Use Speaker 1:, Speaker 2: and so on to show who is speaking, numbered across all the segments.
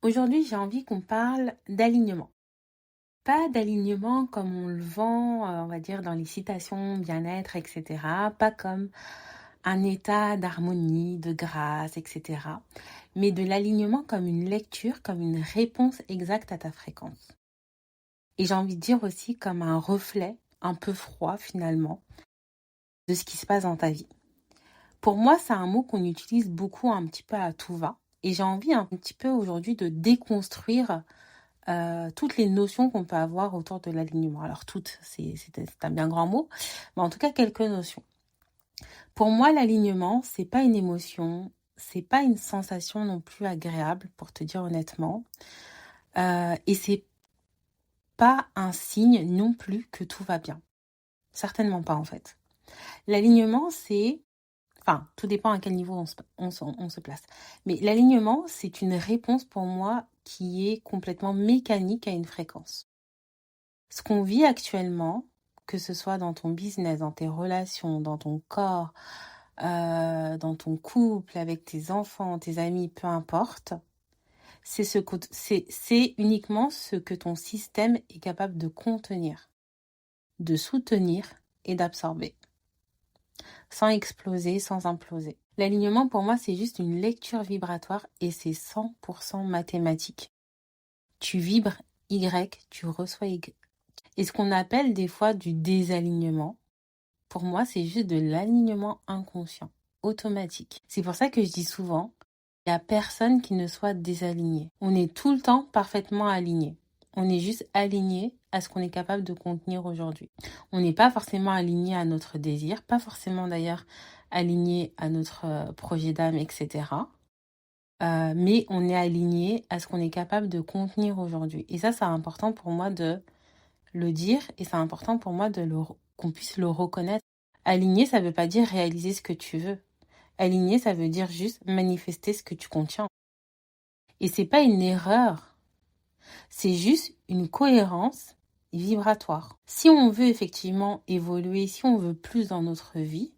Speaker 1: Aujourd'hui, j'ai envie qu'on parle d'alignement. Pas d'alignement comme on le vend, on va dire, dans les citations bien-être, etc. Pas comme un état d'harmonie, de grâce, etc. Mais de l'alignement comme une lecture, comme une réponse exacte à ta fréquence. Et j'ai envie de dire aussi comme un reflet un peu froid finalement de ce qui se passe dans ta vie. Pour moi, c'est un mot qu'on utilise beaucoup un petit peu à tout va. Et j'ai envie un petit peu aujourd'hui de déconstruire toutes les notions qu'on peut avoir autour de l'alignement. Alors toutes, c'est un bien grand mot, mais en tout cas quelques notions. Pour moi, l'alignement, c'est pas une émotion, c'est pas une sensation non plus agréable, pour te dire honnêtement, et c'est pas un signe non plus que tout va bien. Certainement pas en fait. L'alignement, enfin, tout dépend à quel niveau on se place. Mais l'alignement, c'est une réponse pour moi qui est complètement mécanique à une fréquence. Ce qu'on vit actuellement, que ce soit dans ton business, dans tes relations, dans ton corps, dans ton couple, avec tes enfants, tes amis, peu importe, c'est uniquement ce que ton système est capable de contenir, de soutenir et d'absorber, sans exploser, sans imploser. L'alignement, pour moi, c'est juste une lecture vibratoire et c'est 100% mathématique. Tu vibres Y, tu reçois Y. Et ce qu'on appelle des fois du désalignement, pour moi, c'est juste de l'alignement inconscient, automatique. C'est pour ça que je dis souvent, il n'y a personne qui ne soit désaligné. On est tout le temps parfaitement aligné. On est juste aligné à ce qu'on est capable de contenir aujourd'hui. On n'est pas forcément aligné à notre désir, pas forcément d'ailleurs aligné à notre projet d'âme, etc. Mais on est aligné à ce qu'on est capable de contenir aujourd'hui. Et ça, c'est important pour moi de le dire et c'est important pour moi qu'on puisse le reconnaître. Aligner, ça veut pas dire réaliser ce que tu veux. Aligner, ça veut dire juste manifester ce que tu contiens. Et c'est pas une erreur, c'est juste une cohérence vibratoire. Si on veut effectivement évoluer, si on veut plus dans notre vie,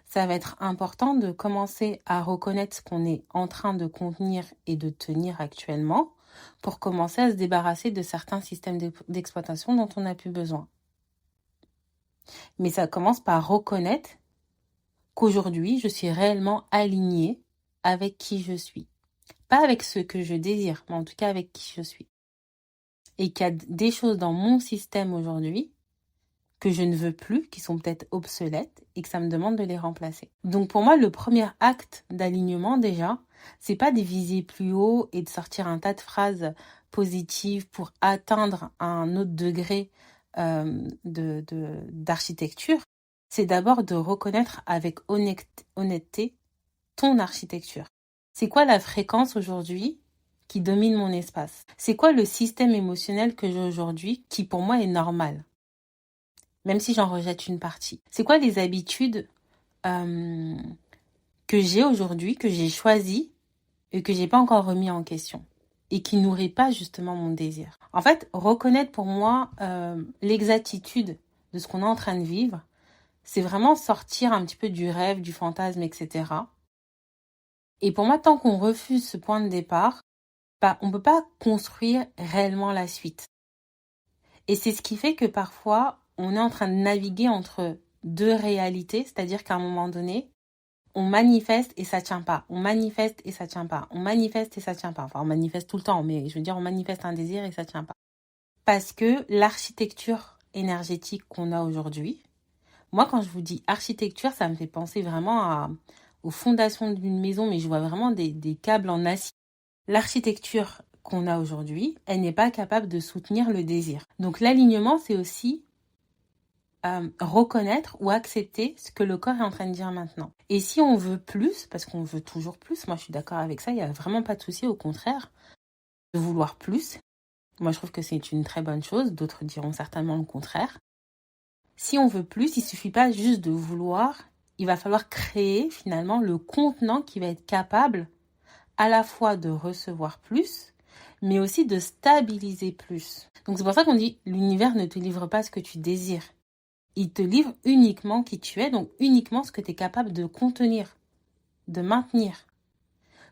Speaker 1: ça va être important de commencer à reconnaître ce qu'on est en train de contenir et de tenir actuellement pour commencer à se débarrasser de certains systèmes d'exploitation dont on n'a plus besoin. Mais ça commence par reconnaître qu'aujourd'hui, je suis réellement alignée avec qui je suis. Pas avec ce que je désire, mais en tout cas avec qui je suis. Et qu'il y a des choses dans mon système aujourd'hui que je ne veux plus, qui sont peut-être obsolètes et que ça me demande de les remplacer. Donc pour moi, le premier acte d'alignement déjà, c'est pas de viser plus haut et de sortir un tas de phrases positives pour atteindre un autre degré d'architecture. C'est d'abord de reconnaître avec honnêteté ton architecture. C'est quoi la fréquence aujourd'hui qui domine mon espace? C'est quoi le système émotionnel que j'ai aujourd'hui qui pour moi est normal? Même si j'en rejette une partie. C'est quoi les habitudes que j'ai aujourd'hui, que j'ai choisies et que j'ai pas encore remis en question et qui nourrit pas justement mon désir. En fait, reconnaître pour moi l'exactitude de ce qu'on est en train de vivre, c'est vraiment sortir un petit peu du rêve, du fantasme, etc. Et pour moi, tant qu'on refuse ce point de départ, on peut pas construire réellement la suite. Et c'est ce qui fait que parfois, on est en train de naviguer entre deux réalités, c'est-à-dire qu'à un moment donné, on manifeste et ça tient pas. On manifeste et ça tient pas. On manifeste et ça tient pas. Enfin, on manifeste tout le temps, mais je veux dire, on manifeste un désir et ça tient pas. Parce que l'architecture énergétique qu'on a aujourd'hui, moi, quand je vous dis architecture, ça me fait penser vraiment aux fondations d'une maison, mais je vois vraiment des câbles en acier. L'architecture qu'on a aujourd'hui, elle n'est pas capable de soutenir le désir. Donc l'alignement, c'est aussi reconnaître ou accepter ce que le corps est en train de dire maintenant. Et si on veut plus, parce qu'on veut toujours plus, moi je suis d'accord avec ça, il n'y a vraiment pas de souci, au contraire, de vouloir plus. Moi je trouve que c'est une très bonne chose, d'autres diront certainement le contraire. Si on veut plus, il suffit pas juste de vouloir, il va falloir créer finalement le contenant qui va être capable à la fois de recevoir plus, mais aussi de stabiliser plus. Donc c'est pour ça qu'on dit l'univers ne te livre pas ce que tu désires. Il te livre uniquement qui tu es, donc uniquement ce que tu es capable de contenir, de maintenir.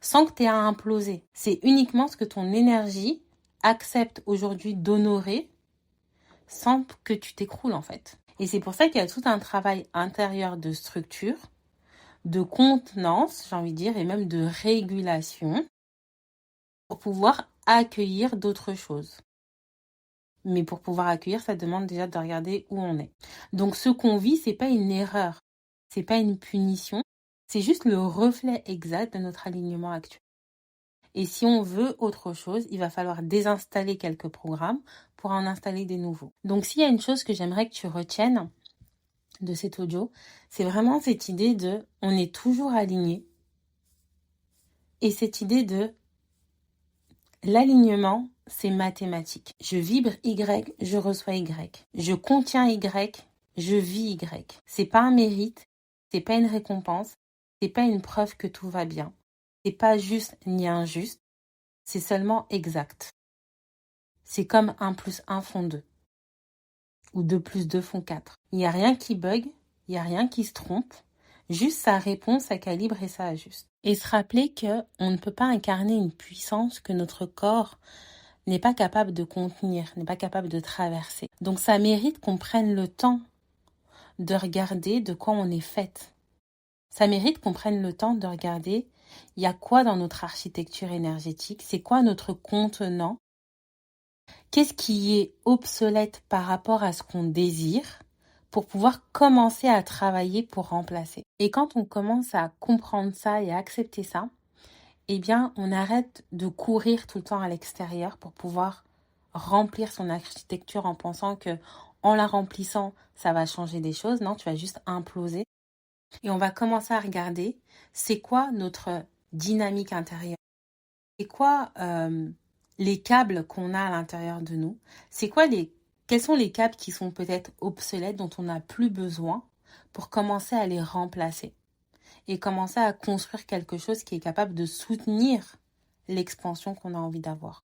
Speaker 1: sans que tu aies à imploser. C'est uniquement ce que ton énergie accepte aujourd'hui d'honorer sans que tu t'écroules en fait. Et c'est pour ça qu'il y a tout un travail intérieur de structure, de contenance, j'ai envie de dire, et même de régulation pour pouvoir accueillir d'autres choses. Mais pour pouvoir accueillir, ça demande déjà de regarder où on est. Donc ce qu'on vit, c'est pas une erreur, c'est pas une punition, c'est juste le reflet exact de notre alignement actuel. Et si on veut autre chose, il va falloir désinstaller quelques programmes pour en installer des nouveaux. Donc s'il y a une chose que j'aimerais que tu retiennes de cet audio, c'est vraiment cette idée de on est toujours aligné. Et cette idée de l'alignement, c'est mathématique. Je vibre Y, je reçois Y. Je contiens Y, je vis Y. C'est pas un mérite, c'est pas une récompense, c'est pas une preuve que tout va bien. C'est pas juste ni injuste, c'est seulement exact. C'est comme 1 + 1 font 2. Ou 2 + 2 font 4. Il n'y a rien qui bug, il n'y a rien qui se trompe. Juste ça répond, ça calibre et ça ajuste. Et se rappeler qu'on ne peut pas incarner une puissance que notre corps n'est pas capable de contenir, n'est pas capable de traverser. Donc ça mérite qu'on prenne le temps de regarder de quoi on est faite. Ça mérite qu'on prenne le temps de regarder il y a quoi dans notre architecture énergétique, c'est quoi notre contenant, qu'est-ce qui est obsolète par rapport à ce qu'on désire pour pouvoir commencer à travailler pour remplacer. Et quand on commence à comprendre ça et à accepter ça, eh bien, on arrête de courir tout le temps à l'extérieur pour pouvoir remplir son architecture en pensant que en la remplissant, ça va changer des choses. Non, tu vas juste imploser. Et on va commencer à regarder c'est quoi notre dynamique intérieure. C'est quoi les câbles qu'on a à l'intérieur de nous. Quels sont les câbles qui sont peut-être obsolètes, dont on n'a plus besoin pour commencer à les remplacer. Et commencer à construire quelque chose qui est capable de soutenir l'expansion qu'on a envie d'avoir.